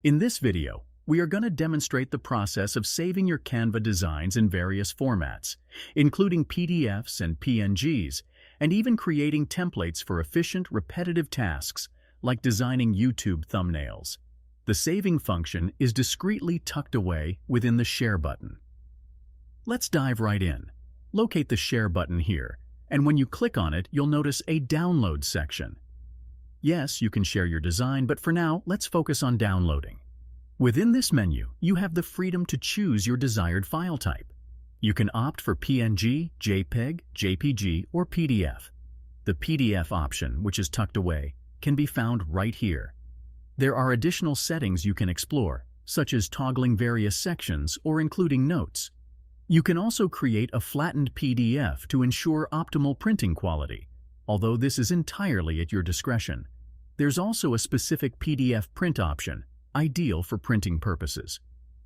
In this video, we are going to demonstrate the process of saving your Canva designs in various formats, including PDFs and PNGs, and even creating templates for efficient, repetitive tasks like designing YouTube thumbnails. The saving function is discreetly tucked away within the Share button. Let's dive right in. Locate the Share button here, and when you click on it, you'll notice a Download section. Yes, you can share your design, but for now, let's focus on downloading. Within this menu, you have the freedom to choose your desired file type. You can opt for PNG, JPEG, JPG, or PDF. The PDF option, which is tucked away, can be found right here. There are additional settings you can explore, such as toggling various sections or including notes. You can also create a flattened PDF to ensure optimal printing quality, although this is entirely at your discretion. There's also a specific PDF print option, ideal for printing purposes.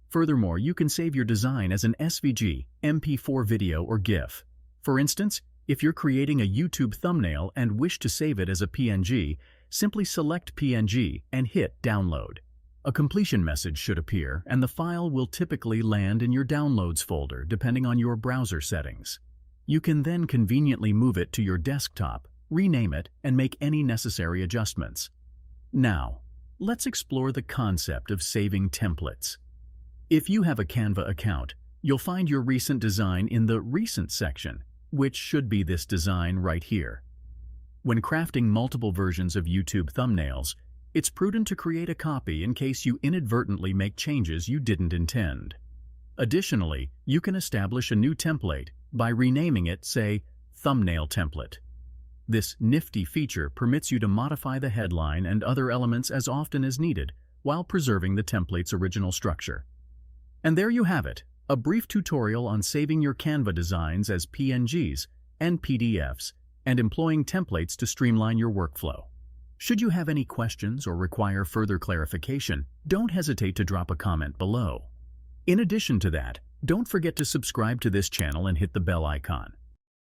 Furthermore, you can save your design as an SVG, MP4 video, or GIF. For instance, if you're creating a YouTube thumbnail and wish to save it as a PNG, simply select PNG and hit Download. A completion message should appear, and the file will typically land in your Downloads folder depending on your browser settings. You can then conveniently move it to your desktop, rename it, and make any necessary adjustments. Now, let's explore the concept of saving templates. If you have a Canva account, you'll find your recent design in the Recent section, which should be this design right here. When crafting multiple versions of YouTube thumbnails, it's prudent to create a copy in case you inadvertently make changes you didn't intend. Additionally, you can establish a new template by renaming it, say, Thumbnail Template. This nifty feature permits you to modify the headline and other elements as often as needed while preserving the template's original structure. And there you have it, a brief tutorial on saving your Canva designs as PNGs and PDFs and employing templates to streamline your workflow. Should you have any questions or require further clarification, don't hesitate to drop a comment below. In addition to that, don't forget to subscribe to this channel and hit the bell icon.